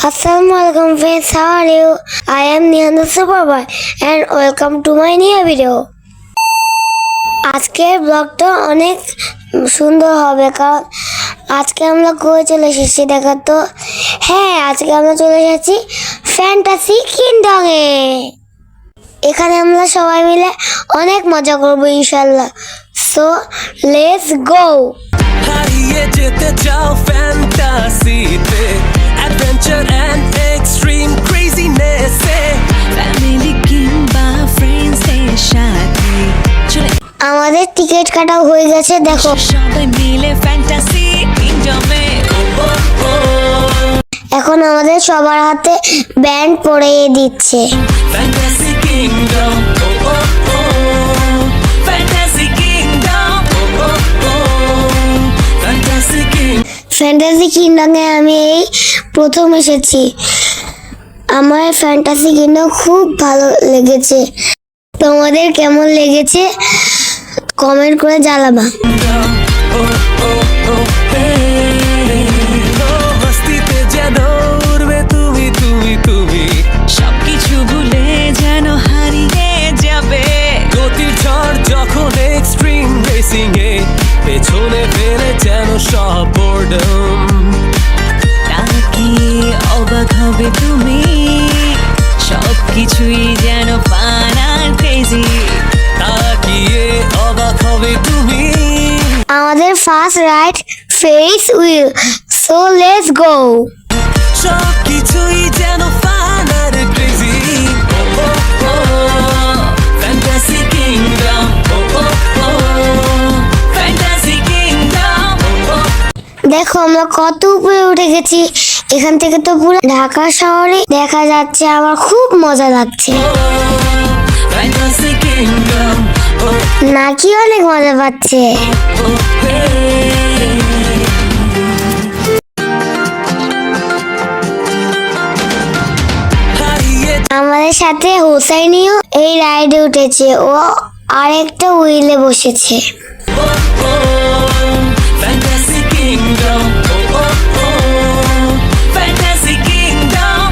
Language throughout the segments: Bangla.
Assalamualaikum friends, how are you? I am Nihan the Superboy and welcome to my new video. আজকের ব্লগটা অনেক সুন্দর হবে কারণ আজকে আমরা কই চলে এসেছি দেখা তো হ্যাঁ আজকে আমরা চলে এসেছি ফ্যান্টাসি কিংডমে। এখানে আমরা সবাই মিলে অনেক মজা করব ইনশাআল্লাহ। সো লেটস গো। হারিয়ে যেতে চাও ফ্যান্টাসিতে, অ্যাডভেঞ্চার এন্ড এক্সট্রিম ক্রেজিনেসে, ফ্যামিলি কিংবা ফ্রেন্ডসদের সাথে আমাদের টিকিট কাটাও হয়ে গেছে দেখো। সবাই মিলে ফ্যান্টাসি কিংডমে। এখন আমাদের সবার হাতে ব্যান্ড পরিয়ে দিচ্ছে। Fantasy kingdom, fantasy kingdom, fantasy kingdom. Fantasy কিংডমে আমি এই প্রথম এসেছি। আমার ফ্যান্টাসি কিংডম খুব ভালো লেগেছে। তোমাদের কেমন লেগেছে কমেন্ট করে জানাবা। মস্তিতে যেন উড়বে তুমি তুমি তুমি, সবকিছু ভুলে যেন হারিয়ে যাবে। গতির ঝড় যখন এক্সট্রিম রেসিং এ, পেছনে ফেলে যেন সব বোর্ডম। তাকিয়ে অবাক হবে তুমি, সবকিছুই যেন ফান আর ক্রেজি। তাকিয়ে অবাক হবে তুমি। আমাদের first ride Ferris wheel, so let's go. সবকিছুই যেন ফান আর crazy. Fantasy kingdom, fantasy kingdom. দেখো আমরা কত উপরে উঠে গেছি। এখান থেকে তো পুরো ঢাকা শহরে দেখা যাচ্ছে। আমার খুব মজা লাগছে। ফ্যান্টাসি কিংডম, নাকি অনেক মজা পাচ্ছে। আমাদের সাথে হোসাইনিও এই রাইডে উঠেছে, ও আরেকটা হুইলে বসেছে। Fantasy kingdom, fantasy kingdom.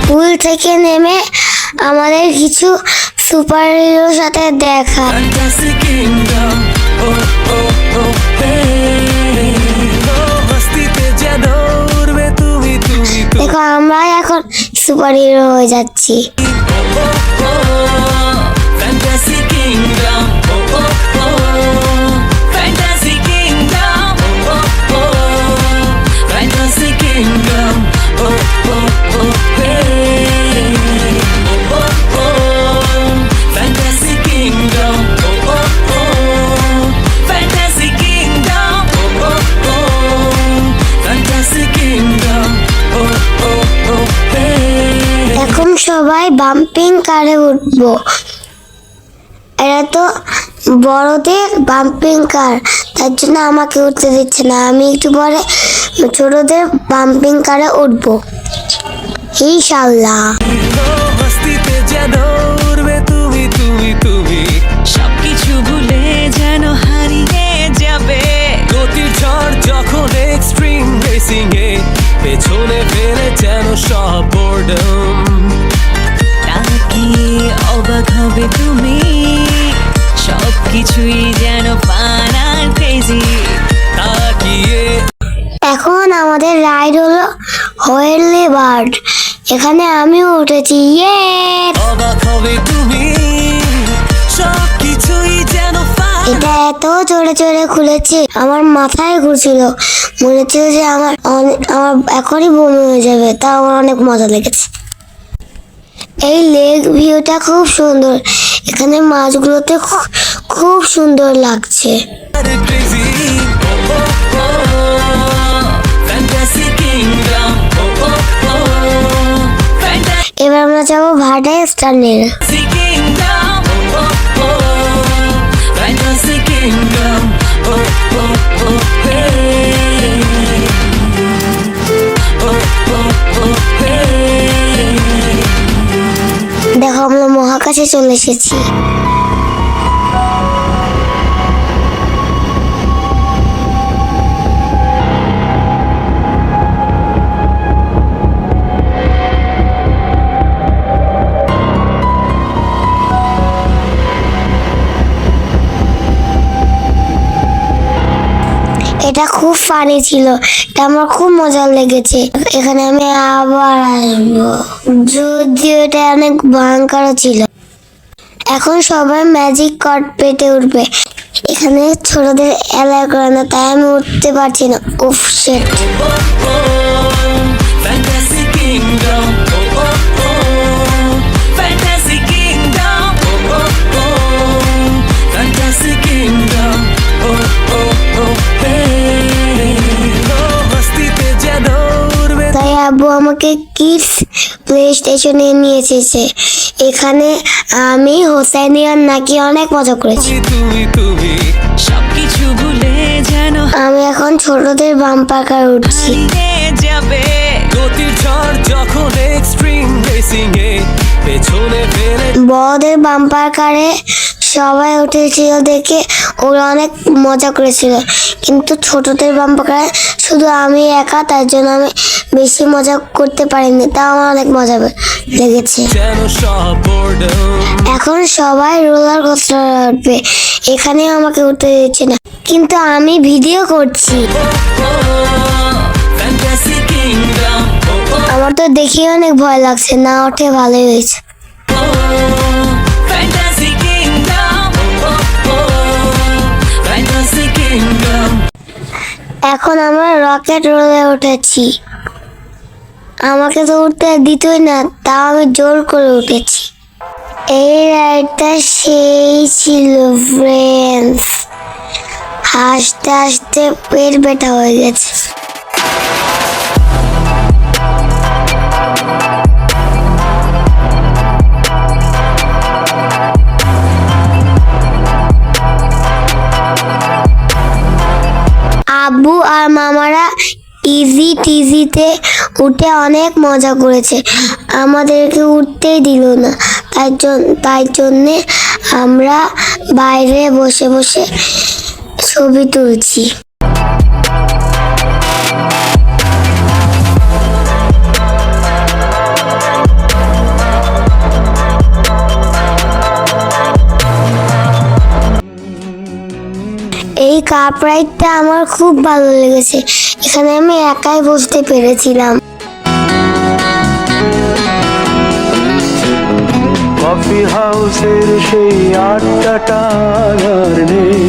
Wheel থেকে নেমে আমাদের কিছু সুপার হিরোর সাথে দেখা। ফ্যান্টাসি কিংডম, মস্তিতে যেন উড়বে তুমি তুমি তুমি। দেখো আমরা এখন সুপার হিরো হয়ে যাচ্ছি। Fantasy kingdom, fantasy kingdom, fantasy kingdom. Fantasy kingdom, fantasy kingdom, fantasy kingdom. এখন সবাই বাম্পিং কারে উঠবো। এরা তো বড়দের বাম্পিং কার, তার জন্য আমাকে উঠতে দিচ্ছে না। আমি একটু পরে ছোটদের বাম্পিং কারে উঠবো ইনশাআল্লাহ। মস্তিতে যেন উড়বে তুমি তুমি তুমি, সবকিছু ভুলে যেন হারিয়ে যাবে। গতির ঝড় যখন এক্সট্রিম রেসিং এ, পেছনে ফেলে যেন সব বোর্ডম। তাকিয়ে অবাক হবে তুমি, সবকিছুই যেন ফান আর ক্রেজি। তাকিয়ে এখন আমাদের রাইড হলো হোয়েলি বার্ড। এখানে আমিও উঠেছি। ইয়ে অবাক হবে তুমি, সবকিছুই যেন ফান। এটা এত জোরে জোরে খুলেছে আমার মাথায় ঘুরছিল, মনে হচ্ছিল যে আমার এখনই বমি হয়ে যাবে। তা আমার অনেক মজা লেগেছে। এই লেক ভিউটা খুব সুন্দর। এখানে মাছগুলোতে খুব সুন্দর লাগছে। crazy, fantasy kingdom, fantasy এবার আমরা যাবো ভাটায় স্টানের। kingdom, fantasy kingdom, দেখো আমরা মহাকাশে চলে এসেছি। পানি ছিল, এটা আমার খুব মজা লেগেছে। এখানে আমি আবার আসবো, যদিও এটা অনেক ভয়ঙ্কর ছিল। এখন সবাই ম্যাজিক কট পেতে উঠবে। এখানে ছোটদের এলাকা করে না, তাই আমি উঠতে পারছি না। উফ sheet. Fantasy Kingdom, oh oh oh, Fantasy Kingdom, oh oh oh, Fantasy Kingdom, oh oh oh, hey, oh, মস্তিতে যেন উড়বে। তাই আব্বু আমাকে কিডস প্লে স্টেশনে নিয়ে এসেছে। এখানে আমি হোসেনিয়ার নাকি অনেক মজা করেছি। তুমি তুমি সবকিছু ভুলে যেন আমি এখন ছোটদের বাম্পার কার উঠছি। হারিয়ে যাবে। গতির ঝড় যখন এক্সট্রিম রেসিং এ পেছনে ফেলে বড়দের বাম্পার কারে সবাই উঠেছিল দেখে ওরা অনেক মজা করেছিল, কিন্তু ছোটদের বাম্পার কারে শুধু আমি একা, তার জন্য আমি বেশি মজা করতে পারিনি। তাও আমার অনেক মজা লেগেছে। যেন সব boredom এখন সবাই রোলার কোস্টার উঠবে, এখানে আমাকে উঠতে দিচ্ছে না, কিন্তু আমি ভিডিও করছি। Fantasy Kingdom, oh oh আমার তো দেখে অনেক ভয় লাগছে, না ওঠে ভালোই হয়েছে। oh, Fantasy Kingdom, oh oh oh, Fantasy Kingdom. এখন আমরা রকেট রোলে উঠেছি। আমাকে তো উঠতে দিতই না, তাও আমি জোর করে উঠেছি। এই রাইডটা সেই ছিল ফ্রেন্ডস, হাসতে হাসতে পেট ব্যথা হয়ে গেছে। আব্বু আর মামারা ইজি টিজিতে উঠে অনেক মজা করেছে, আমাদেরকে উঠতেই দিল না। তাই জন্যে আমরা বাইরে বসে বসে ছবি তুলছি। এই কাপ রাইডটা আমার খুব ভালো লেগেছে, এখানে আমি একাই বসতে পেরেছিলাম। কফি হাউসের সেই আড্ডাটা আর নেই,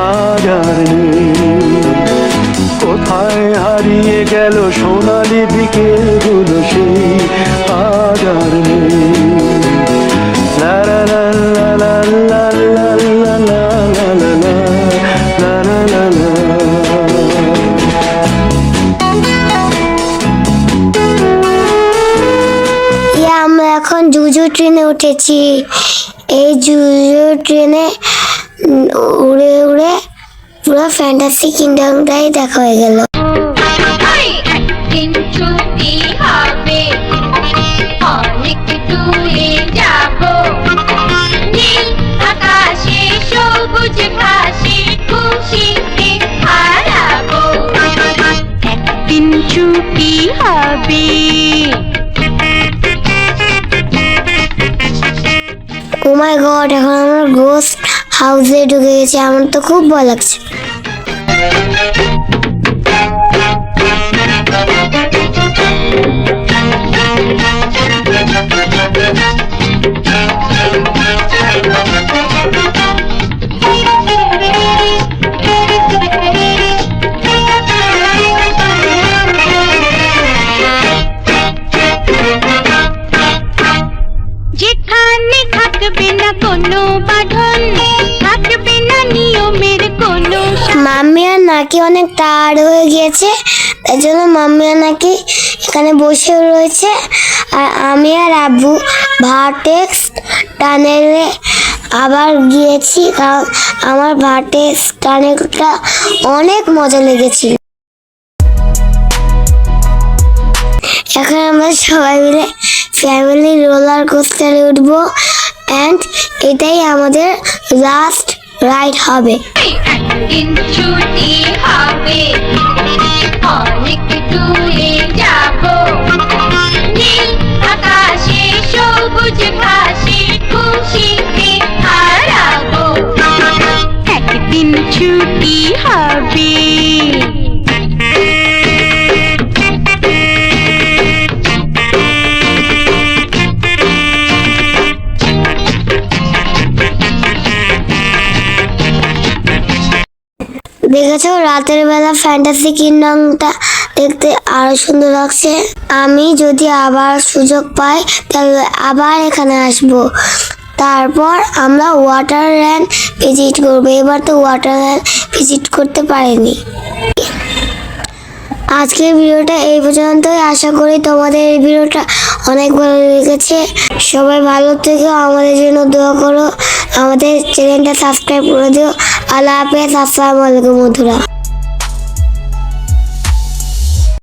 আজ আর নেই। কোথায় হারিয়ে গেল সোনালি বিকেলগুলো সেই, আজ আর নেই। লা লা লা লা লা লা লা লা লা লা লা লা লা লা লা। আমরা এখন জুজু ট্রেনে উঠেছি। এই জুজু ট্রেনে উড়ে উড়ে পুরো ফ্যান্টাসি কিংডমটাই দেখা হয়ে গেল। একদিন ছুটি হবে, অনেক দূরে যাব, নীল আকাশে সবুজ ঘাসে খুশিতে হারাবো। একদিন ছুটি হবে। ও মাই গড, এখন আমরা গোস্ট হাউসে ঢুকে গেছি, আমার তো খুব ভয় লাগছে। যেখানে থাকবে না কোনো বাঁধন, থাকবে না নিয়মের কোনো মাম্মি আর নাকি অনেক টায়ার্ড হয়ে গিয়েছে, তাই জন্য মাম্মি আর নাকি এখানে বসে রয়েছে, আর আমি আর আব্বু ভার্টেক্স টানেলে আবার গিয়েছি, কারণ আমার ভার্টেক্স টানেলটা অনেক মজা লেগেছিল। এখন আমরা সবাই মিলে ফ্যামিলি রোলার কোস্টারে উঠবো, অ্যান্ড এটাই আমাদের লাস্ট রাইড হবে। একদিন ছুটি হবে, অনেক দূরে যাব, নীল আকাশে সবুজ ঘাসে খুশিতে হারাবো। একদিন ছুটি হবে। দেখেছো রাতের বেলা ফ্যান্টাসি কিংডমটা দেখতে আরো সুন্দর লাগছে। আমি যদি আবার সুযোগ পাই তাহলে আবার এখানে আসবো। তারপর আমরা ওয়াটারল্যান্ড ভিজিট করবো। এবার তো ওয়াটারল্যান্ড ভিজিট করতে পারিনি। আজকের ভিডিওটা এই পর্যন্তই। আশা করি তোমাদের এই ভিডিওটা অনেক ভালো লেগেছে। সবাই ভালো থেকো, আমাদের জন্য দোয়া করো, আমাদের চ্যানেলটা সাবস্ক্রাইব করে দিও। আল্লাহ হাফেজ, আসসালামু আলাইকুম বন্ধুরা।